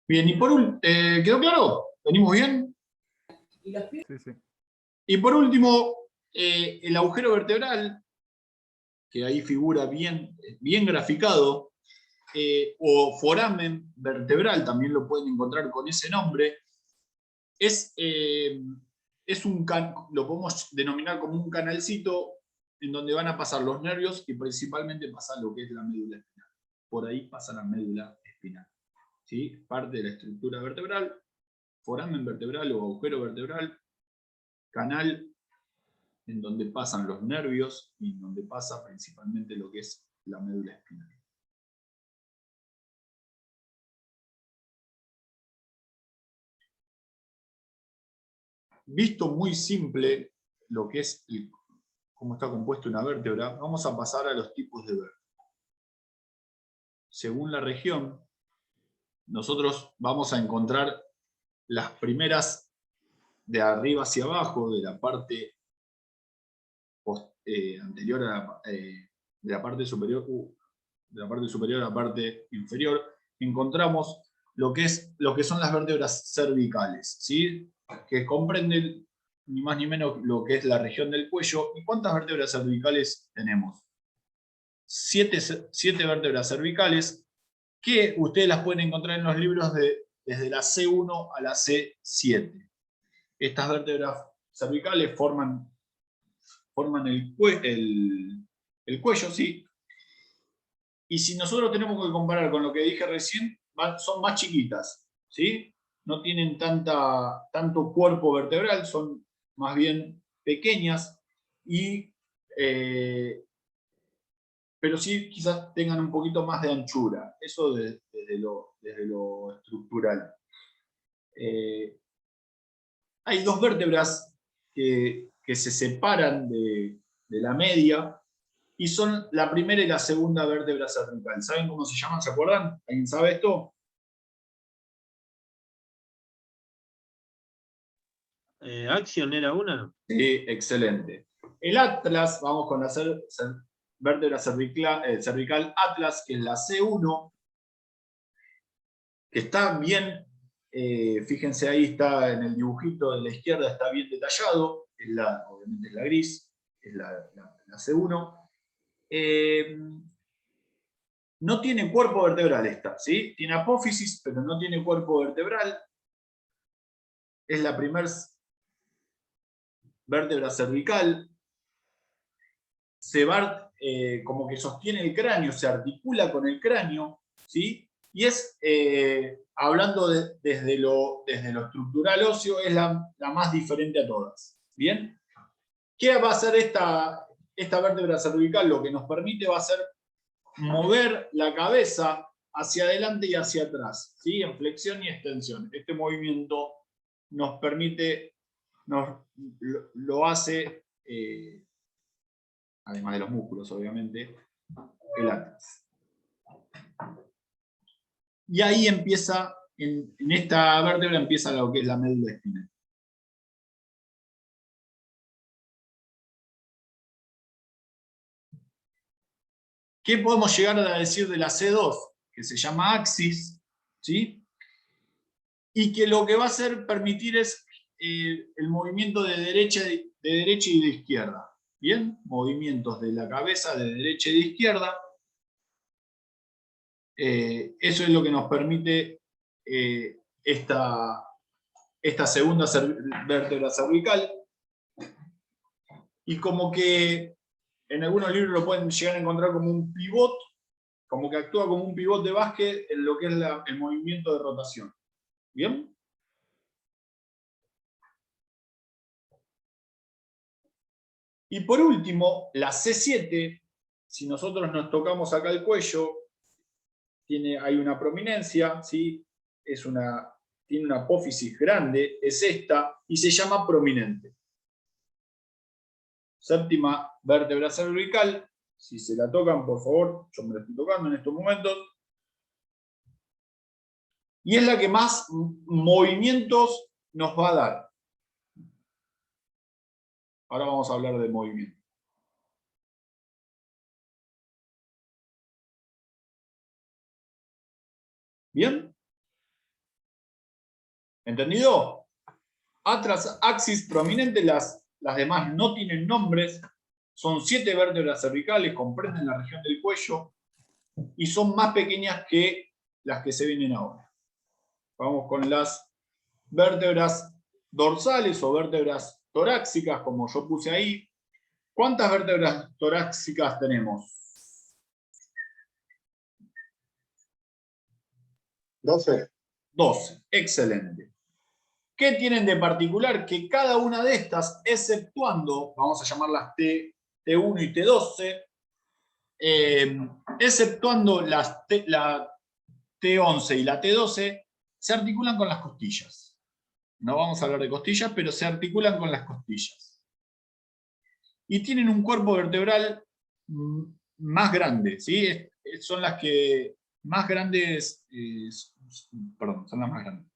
Bien, ¿quedó claro? ¿Venimos bien? Sí, sí. Y por último, el agujero vertebral, que ahí figura bien graficado, o foramen vertebral, también lo pueden encontrar con ese nombre, lo podemos denominar como un canalcito en donde van a pasar los nervios y principalmente pasa lo que es la médula espinal. Por ahí pasa la médula espinal. ¿Sí? Parte de la estructura vertebral, foramen vertebral o agujero vertebral, canal en donde pasan los nervios y en donde pasa principalmente lo que es la médula espinal. Visto muy simple lo que es cómo está compuesta una vértebra, vamos a pasar a los tipos de vértebra. Según la región, nosotros vamos a encontrar las primeras de arriba hacia abajo, de la parte anterior de la parte superior, de la parte superior a la parte inferior, encontramos lo que son las vértebras cervicales, ¿sí? Que comprenden ni más ni menos lo que es la región del cuello. ¿Y cuántas vértebras cervicales tenemos? Siete vértebras cervicales, que ustedes las pueden encontrar en los libros desde la C1 a la C7. Estas vértebras cervicales forman el cuello, ¿sí? Y si nosotros tenemos que comparar con lo que dije recién, son más chiquitas, ¿sí? No tienen tanto cuerpo vertebral, son más bien pequeñas, pero sí quizás tengan un poquito más de anchura. Eso desde lo estructural. Hay dos vértebras que se separan de la media, y son la primera y la segunda vértebra cervical. ¿Saben cómo se llaman? ¿Se acuerdan? ¿Alguien sabe esto? ¿Action era una? Sí, excelente. El atlas, vamos con la vértebra cervical atlas, que es la C1, que está bien, fíjense ahí, está en el dibujito de la izquierda, está bien detallado, obviamente es la gris, es la C1. No tiene cuerpo vertebral esta, ¿sí? Tiene apófisis, pero no tiene cuerpo vertebral. Es la primera vértebra cervical. Como que sostiene el cráneo, se articula con el cráneo, ¿sí? Y es, hablando desde lo estructural óseo, es la más diferente a todas. ¿Bien? ¿Qué va a hacer esta vértebra cervical? Lo que nos permite va a ser mover la cabeza hacia adelante y hacia atrás, ¿sí? En flexión y extensión. Este movimiento nos permite, lo hace, además de los músculos, obviamente, el atlas. Y ahí empieza, en esta vértebra empieza lo que es la médula espinal. ¿Qué podemos llegar a decir de la C2? Que se llama axis, ¿sí? Y que lo que va a hacer permitir es el movimiento de derecha y de izquierda. ¿Bien? Movimientos de la cabeza de derecha y de izquierda. Eso es lo que nos permite esta segunda vértebra cervical. Y como que en algunos libros lo pueden llegar a encontrar como un pivot, como que actúa como un pivot de básquet en lo que es el movimiento de rotación. ¿Bien? Y por último, la C7, si nosotros nos tocamos acá el cuello, hay una prominencia, ¿sí? Tiene una apófisis grande, es esta, y se llama prominente. Séptima vértebra cervical, si se la tocan, por favor, yo me la estoy tocando en estos momentos. Y es la que más movimientos nos va a dar. Ahora vamos a hablar de movimiento. ¿Bien? ¿Entendido? Atlas axis prominente, las demás no tienen nombres. Son 7 vértebras cervicales, comprenden la región del cuello y son más pequeñas que las que se vienen ahora. Vamos con las vértebras dorsales o vértebras torácicas, como yo puse ahí. ¿Cuántas vértebras torácicas tenemos? 12. 12. Excelente. ¿Qué tienen de particular? Que cada una de estas, exceptuando, vamos a llamarlas T1 y T12, exceptuando la T11 y la T12, se articulan con las costillas. No vamos a hablar de costillas, pero se articulan con las costillas. Y tienen un cuerpo vertebral más grande, ¿sí? Son las que más grandes, perdón, son las más grandes.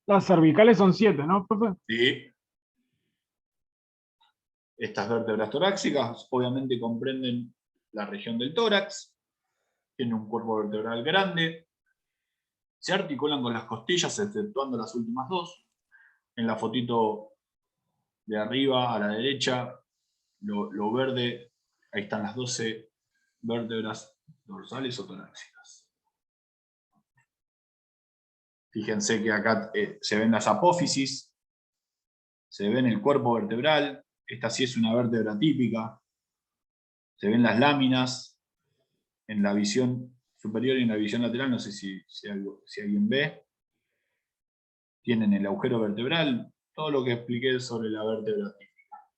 Las cervicales son 7, ¿no, profe? Sí. Estas vértebras torácicas obviamente comprenden la región del tórax, tienen un cuerpo vertebral grande, se articulan con las costillas, exceptuando las últimas dos. En la fotito de arriba a la derecha, lo verde, ahí están las 12 vértebras dorsales o torácicas. Fíjense que acá se ven las apófisis, se ven el cuerpo vertebral, esta sí es una vértebra típica, se ven las láminas en la visión superior y en la visión lateral, no sé si alguien ve. Tienen el agujero vertebral, todo lo que expliqué sobre la vértebra típica.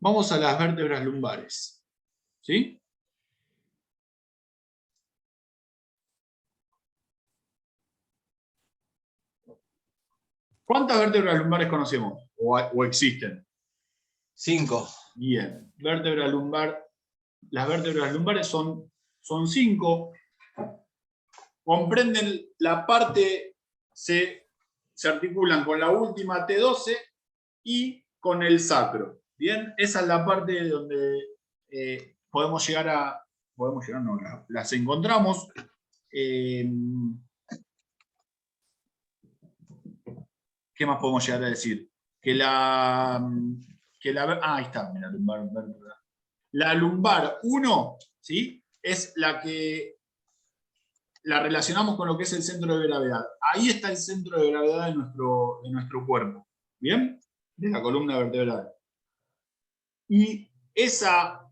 Vamos a las vértebras lumbares. ¿Sí? ¿Cuántas vértebras lumbares conocemos? ¿O existen? 5. Bien. Vértebra lumbar. Las vértebras lumbares son 5. Comprenden la parte, se articulan con la última T12 y con el sacro. Bien, esa es la parte donde podemos llegar a. Podemos llegar, no, las encontramos. ¿Qué más podemos llegar a decir? Ahí está, mira, lumbar. La lumbar 1, ¿sí? Es la que la relacionamos con lo que es el centro de gravedad. Ahí está el centro de gravedad de nuestro cuerpo. ¿Bien? De la columna vertebral. Y esa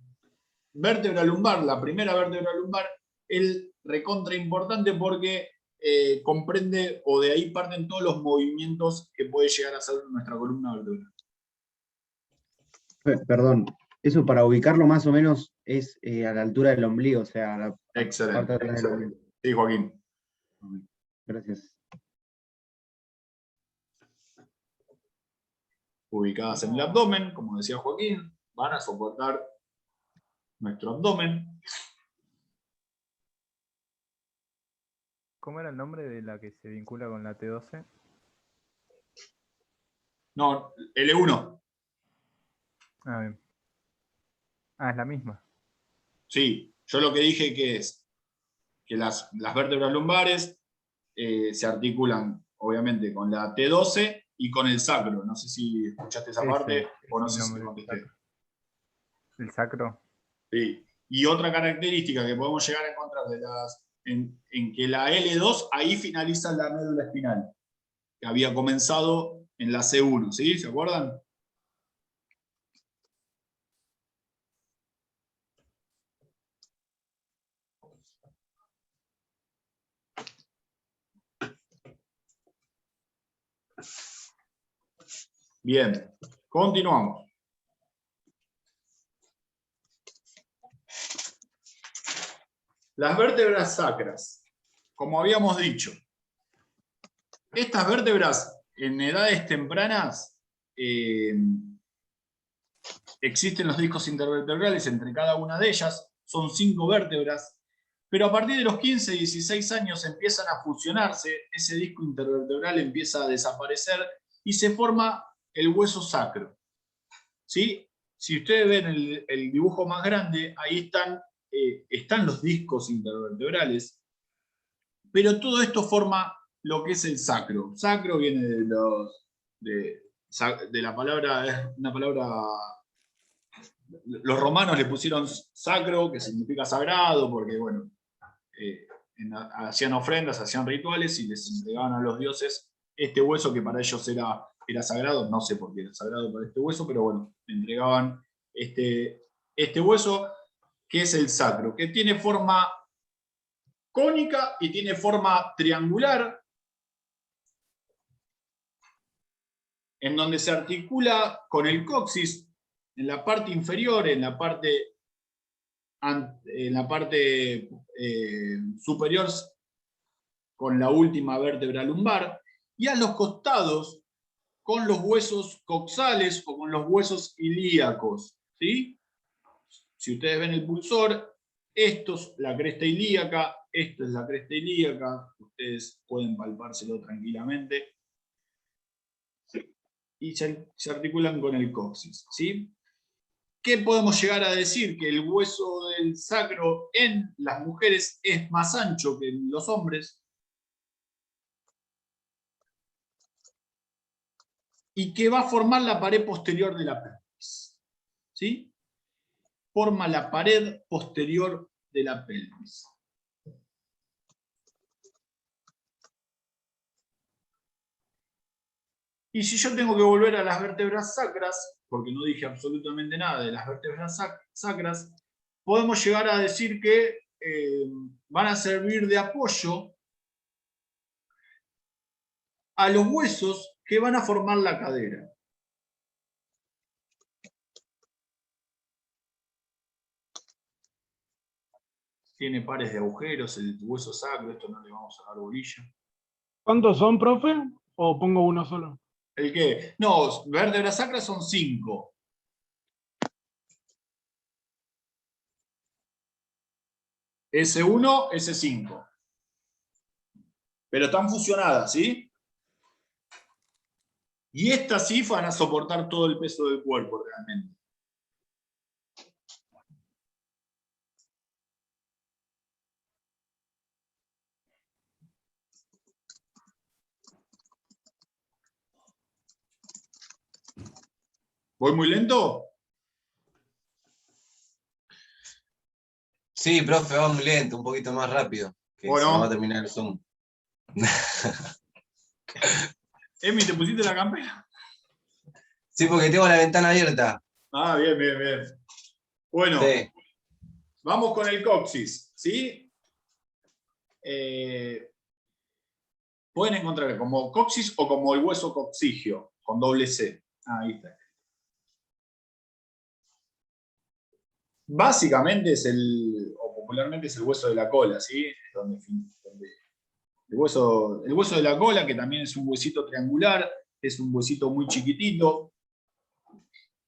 vértebra lumbar, la primera vértebra lumbar, es recontra importante porque comprende, o de ahí parten todos los movimientos que puede llegar a hacer nuestra columna vertebral. Perdón, eso para ubicarlo más o menos es a la altura del ombligo, o sea, a la Excelente. parte de atrás del ombligo. Sí, Joaquín. Gracias. Ubicadas en el abdomen, como decía Joaquín, van a soportar nuestro abdomen. ¿Cómo era el nombre de la que se vincula con la T12? No, L1. Ah, bien. Ah, es la misma. Sí, yo lo que dije que es que las vértebras lumbares se articulan, obviamente, con la T12 y con el sacro. No sé si escuchaste esa parte o no sé si te contesté. ¿El sacro? Sí. Y otra característica que podemos llegar a encontrar en que la L2 ahí finaliza la médula espinal, que había comenzado en la C1, ¿sí? ¿Se acuerdan? Bien, continuamos. Las vértebras sacras, como habíamos dicho, estas vértebras en edades tempranas existen los discos intervertebrales entre cada una de ellas, son 5 vértebras, Pero a partir de los 15, 16 años empiezan a fusionarse, ese disco intervertebral empieza a desaparecer y se forma el hueso sacro. ¿Sí? Si ustedes ven el dibujo más grande, ahí están los discos intervertebrales, pero todo esto forma lo que es el sacro. Sacro viene de la palabra, es una palabra, los romanos le pusieron sacro, que significa sagrado, porque bueno, hacían ofrendas, hacían rituales y les entregaban a los dioses este hueso que para ellos era sagrado, no sé por qué era sagrado para este hueso, pero bueno, le entregaban este hueso que es el sacro, que tiene forma cónica y tiene forma triangular, en donde se articula con el coxis en la parte inferior, en la parte superior con la última vértebra lumbar, y a los costados con los huesos coxales o con los huesos ilíacos. ¿Sí? Si ustedes ven el pulsor, esto es la cresta ilíaca, esto es la cresta ilíaca, ustedes pueden palpárselo tranquilamente, y se articulan con el coxis. ¿Sí? ¿Qué podemos llegar a decir? Que el hueso del sacro en las mujeres es más ancho que en los hombres. Y que va a formar la pared posterior de la pelvis. ¿Sí? Forma la pared posterior de la pelvis. Y si yo tengo que volver a las vértebras sacras, porque no dije absolutamente nada de las vértebras sacras, podemos llegar a decir que van a servir de apoyo a los huesos que van a formar la cadera. Tiene pares de agujeros, el hueso sacro, esto no le vamos a dar bolilla. ¿Cuántos son, profe? ¿O pongo uno solo? ¿El qué? No, vértebras sacras son 5. S1, S5. Pero están fusionadas, ¿sí? Y estas sí van a soportar todo el peso del cuerpo realmente. ¿Voy muy lento? Sí, profe, va muy lento, un poquito más rápido. Que Bueno. se nos va a terminar el Zoom. Emi, ¿te pusiste la campera? Sí, porque tengo la ventana abierta. Ah, bien, bien, bien. Bueno, Sí. vamos con el coxis, ¿sí? Pueden encontrar como coxis o como el hueso coxigio, con doble C. Ahí está. Básicamente o popularmente es el hueso de la cola, ¿sí? El hueso de la cola, que también es un huesito triangular, es un huesito muy chiquitito,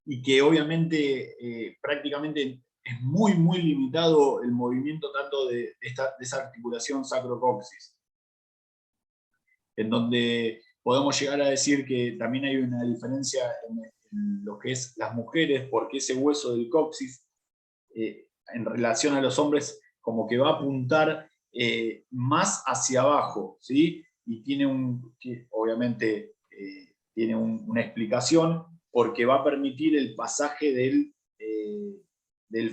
y que obviamente prácticamente es muy, muy limitado el movimiento tanto de esa articulación sacrocoxis, en donde podemos llegar a decir que también hay una diferencia en lo que es las mujeres, porque ese hueso del coxis en relación a los hombres como que va a apuntar más hacia abajo, ¿sí? Y tiene obviamente tiene una explicación, porque va a permitir el pasaje del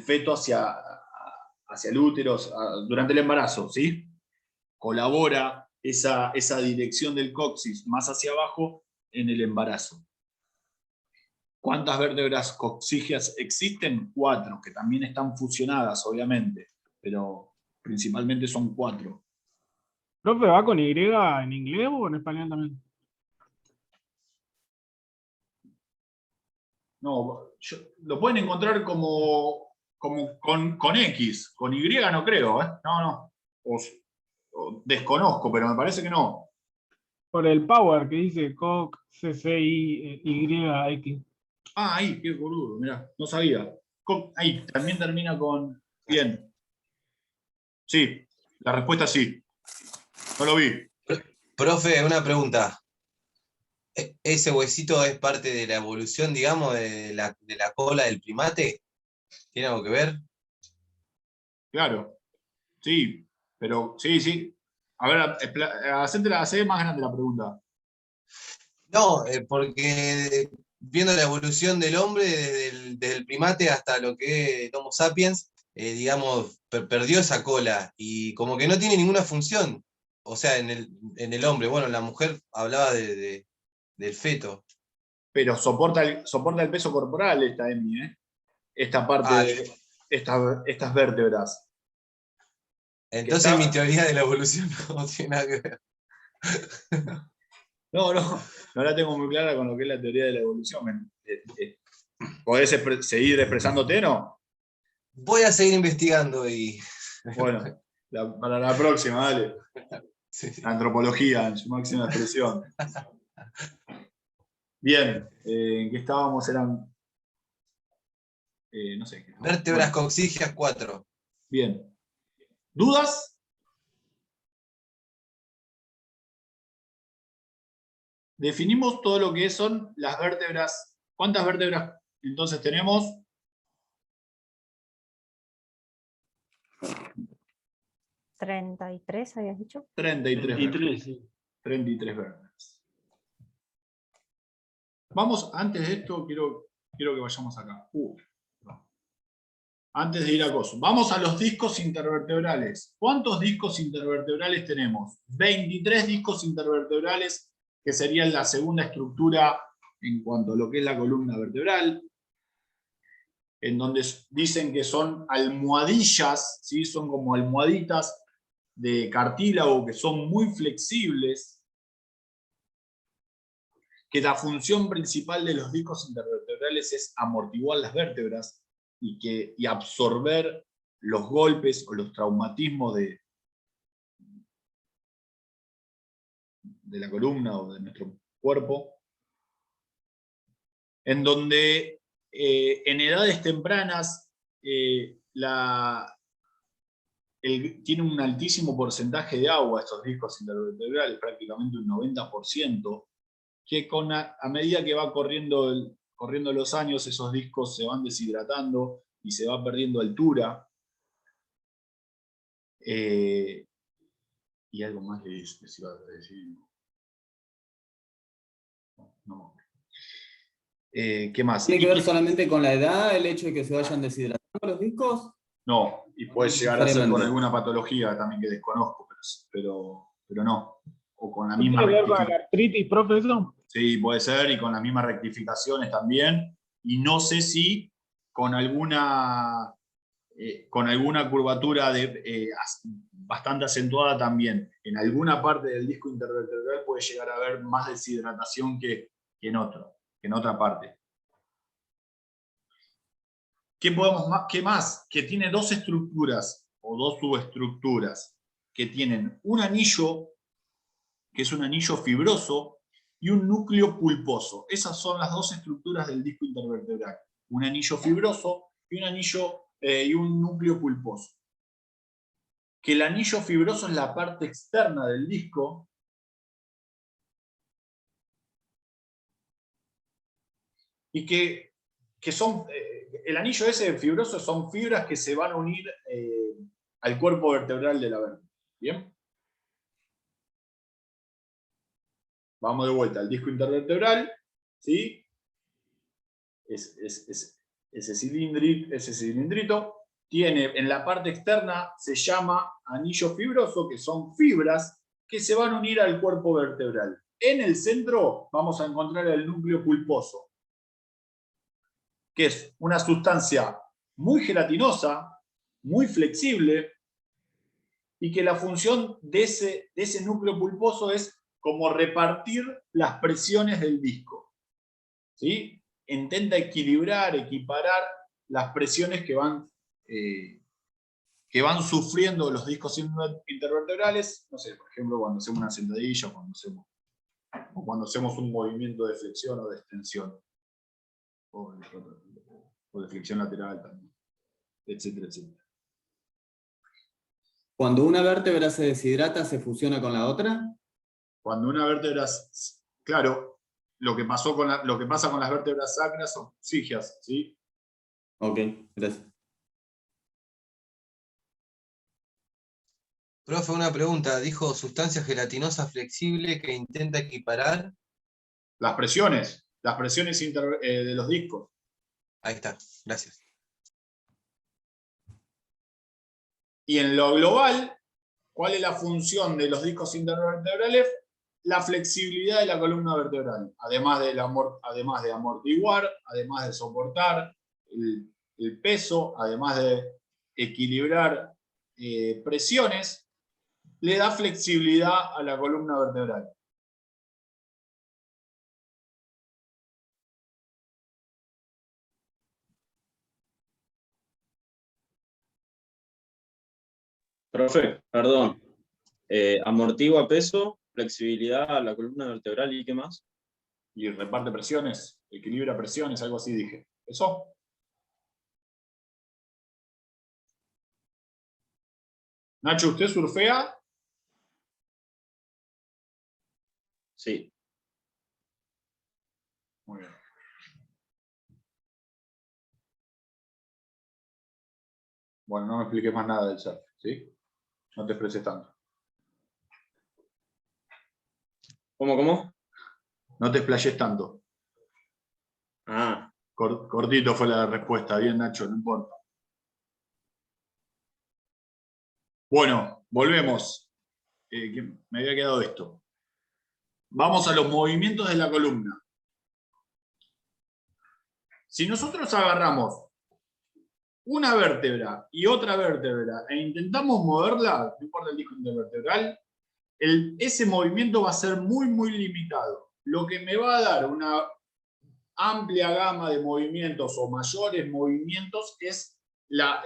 feto hacia el útero durante el embarazo, ¿sí? Colabora esa dirección del coxis más hacia abajo en el embarazo. ¿Cuántas vértebras coxígeas existen? 4, que también están fusionadas, obviamente, pero principalmente son 4. ¿Profe, va con Y en inglés o en español también? No, lo pueden encontrar como con X, con Y no creo, ¿eh? No. O desconozco, pero me parece que no. Por el power que dice COC, CCI, YX. Ah, ahí, qué boludo, mirá, no sabía. Ahí, también termina con... Bien. Sí, la respuesta es sí. No lo vi. Profe, una pregunta. ¿Ese huesito es parte de la evolución, digamos, de la cola del primate? ¿Tiene algo que ver? Claro. Sí, pero sí, sí. A ver, hacé más grande la pregunta. No, porque viendo la evolución del hombre desde el primate hasta lo que es el Homo sapiens, digamos, perdió esa cola y como que no tiene ninguna función. O sea, en el hombre, bueno, la mujer hablaba del feto. Pero soporta el peso corporal esta Emi, ¿eh? Esta parte Ah, de estas vértebras. Que entonces mi está, teoría de la evolución no tiene nada que ver. no la tengo muy clara con lo que es la teoría de la evolución. ¿Podés seguir expresándote, no? Voy a seguir investigando y... Bueno, para la próxima, dale. Sí, sí. La antropología en su máxima expresión. Bien, ¿en qué estábamos? Eran. No sé. Vértebras Bueno, coxígeas 4. bien. ¿Dudas? Definimos todo lo que son las vértebras. ¿Cuántas vértebras entonces tenemos? 33, habías dicho. 33 vértebras. 23, sí. 33 vértebras. Vamos, antes de esto, quiero que vayamos acá. No. Antes de ir a coso. Vamos a los discos intervertebrales. ¿Cuántos discos intervertebrales tenemos? 23 discos intervertebrales, que serían la segunda estructura en cuanto a lo que es la columna vertebral, en donde dicen que son almohadillas, ¿sí? Son como almohaditas de cartílago que son muy flexibles, que la función principal de los discos intervertebrales es amortiguar las vértebras y absorber los golpes o los traumatismos de la columna o de nuestro cuerpo, en donde en edades tempranas tiene un altísimo porcentaje de agua estos discos intervertebrales, prácticamente un 90%, que a medida que va corriendo los años, esos discos se van deshidratando y se va perdiendo altura. Y algo más les iba a decir. No. ¿Qué más? ¿Tiene que ver solamente con la edad, el hecho de que se vayan deshidratando los discos? No, y puede No llegar a ser con necesariamente. alguna patología también que desconozco, pero no. O con la ¿No misma tiene que ver con la rectificación. artritis, profe, eso? Sí, puede ser, y con las mismas rectificaciones también. Y no sé si con alguna curvatura bastante acentuada también. En alguna parte del disco intervertebral puede llegar a haber más deshidratación que en otra parte. ¿Qué más? Que tiene dos estructuras o dos subestructuras que tienen un anillo, que es un anillo fibroso, y un núcleo pulposo. Esas son las dos estructuras del disco intervertebral. Un anillo fibroso y un núcleo pulposo. Que el anillo fibroso es la parte externa del disco, y que son, el anillo ese fibroso son fibras que se van a unir al cuerpo vertebral de la vértebra. ¿Bien? Vamos de vuelta al disco intervertebral, ¿sí? Ese cilindrito tiene en la parte externa, se llama anillo fibroso, que son fibras que se van a unir al cuerpo vertebral. En el centro vamos a encontrar el núcleo pulposo, que es una sustancia muy gelatinosa, muy flexible, y que la función de ese núcleo pulposo es como repartir las presiones del disco. ¿Sí? Intenta equilibrar, equiparar las presiones que van sufriendo los discos intervertebrales, no sé, por ejemplo, cuando hacemos una sentadilla o cuando hacemos un movimiento de flexión o de extensión, o de flexión lateral también, etcétera, etcétera. Cuando una vértebra se deshidrata, ¿se fusiona con la otra? Cuando una vértebra, claro, lo que pasa con las vértebras sacras son psigias, ¿sí? Ok, gracias. Profe, una pregunta. Dijo sustancia gelatinosa flexible que intenta equiparar. Las presiones de los discos. Ahí está, gracias. Y en lo global, ¿cuál es la función de los discos intervertebrales? La flexibilidad de la columna vertebral, además de amortiguar, además de soportar el peso, además de equilibrar presiones, le da flexibilidad a la columna vertebral. Profe, perdón. Amortigua peso, flexibilidad a la columna vertebral y qué más. Y reparte presiones, equilibra presiones, algo así dije. ¿Eso? Nacho, ¿usted surfea? Sí. Muy bien. Bueno, no me expliques más nada del surf, ¿sí? No te expreses tanto. ¿Cómo? No te explayes tanto. Ah, Cortito fue la respuesta. Bien, Nacho, no importa. Bueno, volvemos. Que me había quedado esto. Vamos a los movimientos de la columna. Si nosotros agarramos una vértebra y otra vértebra e intentamos moverla, no importa el disco intervertebral, ese movimiento va a ser muy, muy limitado. Lo que me va a dar una amplia gama de movimientos o mayores movimientos es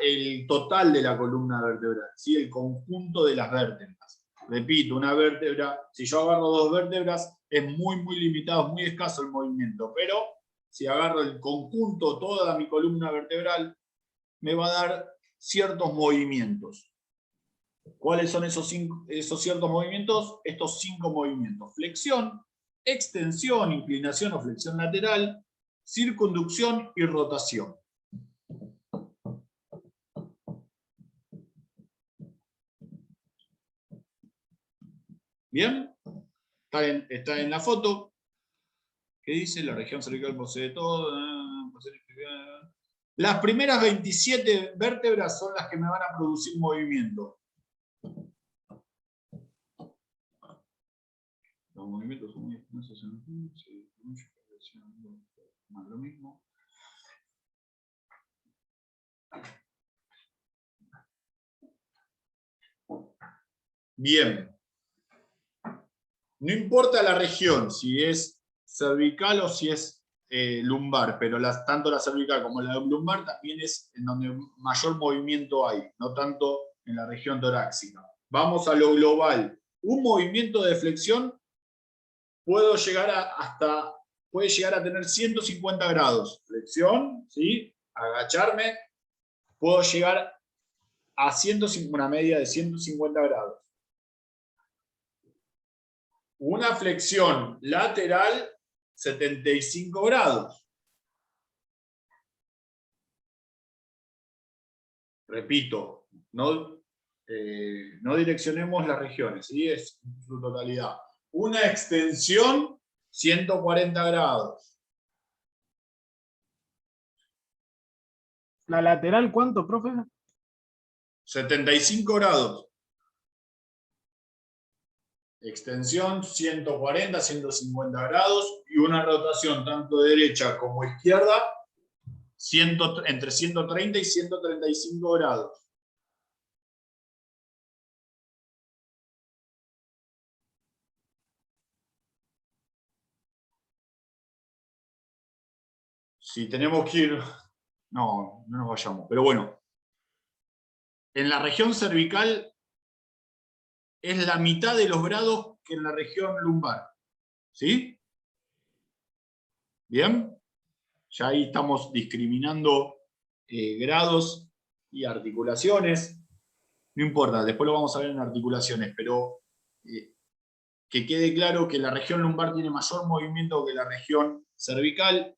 el total de la columna vertebral, ¿sí? El conjunto de las vértebras. Repito, una vértebra, si yo agarro dos vértebras, es muy, muy limitado, muy escaso el movimiento, pero si agarro el conjunto, toda mi columna vertebral, me va a dar ciertos movimientos. ¿Cuáles son esos ciertos movimientos? Estos 5 movimientos. Flexión, extensión, inclinación o flexión lateral, circunducción y rotación. ¿Bien? Está en la foto. ¿Qué dice? La región cervical posee todo. Las primeras 27 vértebras son las que me van a producir movimiento. Los movimientos son muy extensos más lo mismo. Bien. No importa la región, si es cervical o si es lumbar, pero tanto la cervical como la lumbar también es en donde mayor movimiento hay, no tanto en la región torácica. Vamos a lo global. Un movimiento de flexión puede llegar a tener 150 grados. Flexión, ¿sí? Agacharme, puedo llegar a una media de 150 grados. Una flexión lateral, 75 grados. Repito, no direccionemos las regiones, ¿sí? Es su totalidad. Una extensión, 140 grados. ¿La lateral cuánto, profe? 75 grados. Extensión 140, 150 grados y una rotación tanto derecha como izquierda entre 130 y 135 grados. Si tenemos que ir, no nos vayamos, pero bueno. En la región cervical es la mitad de los grados que en la región lumbar. ¿Sí? ¿Bien? Ya ahí estamos discriminando grados y articulaciones. No importa, después lo vamos a ver en articulaciones, pero que quede claro que la región lumbar tiene mayor movimiento que la región cervical,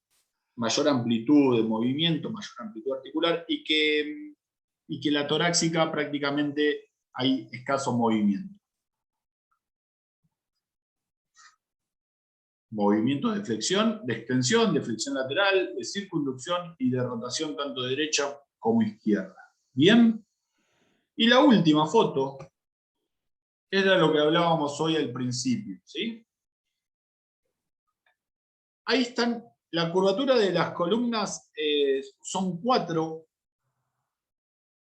mayor amplitud de movimiento, mayor amplitud articular, y que la torácica prácticamente hay escaso movimiento. Movimientos de flexión, de extensión, de flexión lateral, de circunducción y de rotación tanto derecha como izquierda. ¿Bien? Y la última foto era lo que hablábamos hoy al principio, ¿sí? Ahí están, la curvatura de las columnas son 4,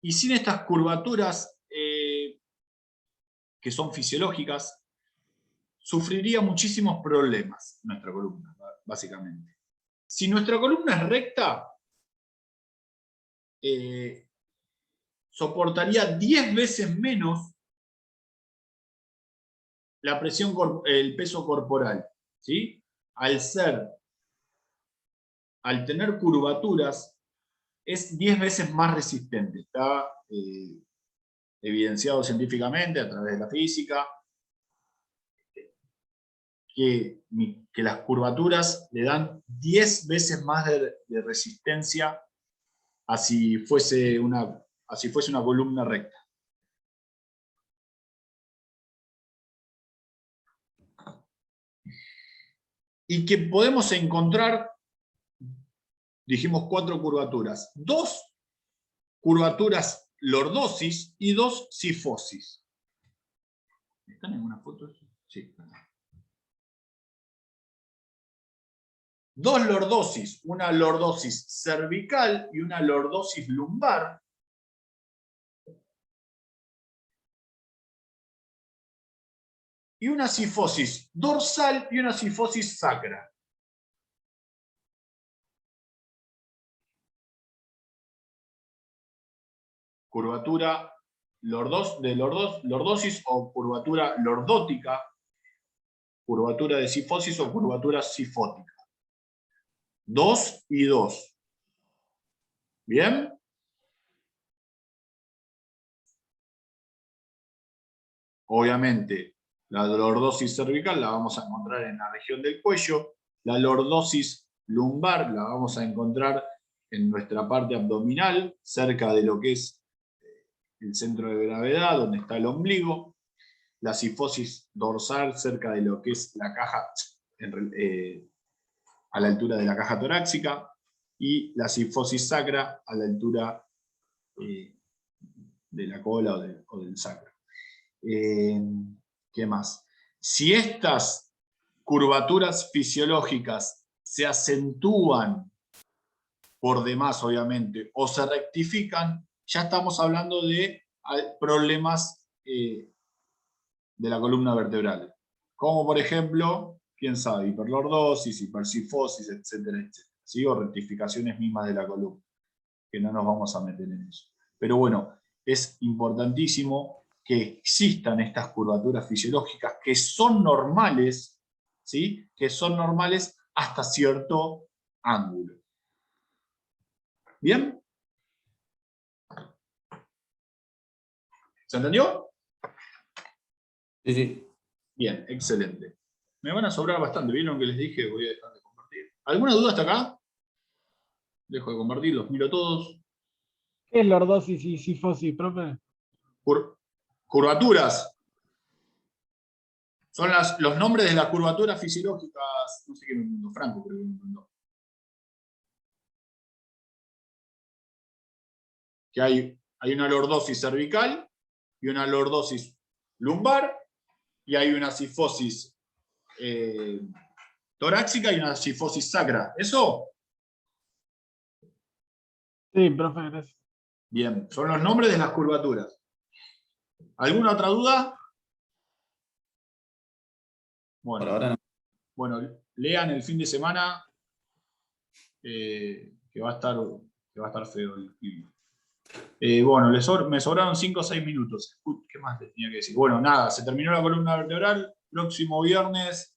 y sin estas curvaturas que son fisiológicas, sufriría muchísimos problemas nuestra columna, básicamente. Si nuestra columna es recta, soportaría 10 veces menos la presión, el peso corporal, ¿sí? Al tener curvaturas, es 10 veces más resistente. Está evidenciado científicamente a través de la física, que las curvaturas le dan 10 veces más de resistencia a si fuese una columna recta. Y que podemos encontrar, dijimos 4 curvaturas, 2 curvaturas lordosis y 2 sifosis. ¿Están en una foto? Sí. 2 lordosis, una lordosis cervical y una lordosis lumbar. Y una sifosis dorsal y una sifosis sacra. Curvatura lordosis o curvatura lordótica, curvatura de sifosis o curvatura sifótica. 2 y 2. ¿Bien? Obviamente, la lordosis cervical la vamos a encontrar en la región del cuello, la lordosis lumbar la vamos a encontrar en nuestra parte abdominal, cerca de lo que es el centro de gravedad, donde está el ombligo, la sifosis dorsal cerca de lo que es la caja, a la altura de la caja torácica, y la sifosis sacra a la altura de la cola o del sacro. ¿Qué más? Si estas curvaturas fisiológicas se acentúan por demás, obviamente, o se rectifican, ya estamos hablando de problemas de la columna vertebral. Como por ejemplo, quién sabe, hiperlordosis, hipersifosis, etcétera, etcétera. ¿Sí? O rectificaciones mismas de la columna, que no nos vamos a meter en eso. Pero bueno, es importantísimo que existan estas curvaturas fisiológicas que son normales, ¿sí? Que son normales hasta cierto ángulo. ¿Bien? ¿Se entendió? Sí, sí. Bien, excelente. Me van a sobrar bastante, ¿vieron que les dije? Voy a dejar de compartir. ¿Alguna duda hasta acá? Dejo de compartir, los miro todos. ¿Qué es lordosis y sifosis, profe? Curvaturas. Son los nombres de las curvaturas fisiológicas. No sé qué me mandó Franco, creo que me mandó. Que hay una lordosis cervical y una lordosis lumbar, y hay una sifosis torácica y una sifosis sacra. ¿Eso? Sí, profe, gracias. Bien, son los nombres de las curvaturas. ¿Alguna otra duda? Por Bueno, ahora no. bueno, lean el fin de semana, que va a estar feo el clima. Bueno, me sobraron 5 o 6 minutos. ¿Qué más les tenía que decir? Bueno, nada, se terminó la columna vertebral. Próximo viernes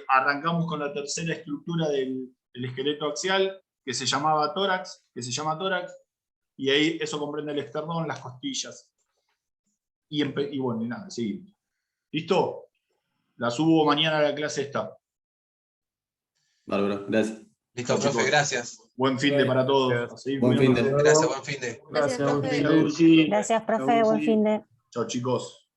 arrancamos con la tercera estructura del esqueleto axial, que se llama tórax, y ahí eso comprende el esternón, las costillas, y bueno, y nada, seguimos. ¿Listo? La subo mañana a la clase esta. Bárbaro, gracias. Listo, Chicos. profe, gracias. Buen fin de para todos. Gracias. A seguir Buen fin de. cuidándonos. Gracias, buen fin de. Gracias, profe. Chau, Gusi. Gracias, profe. Chau, Buen Gusi. fin de. Chao, chicos.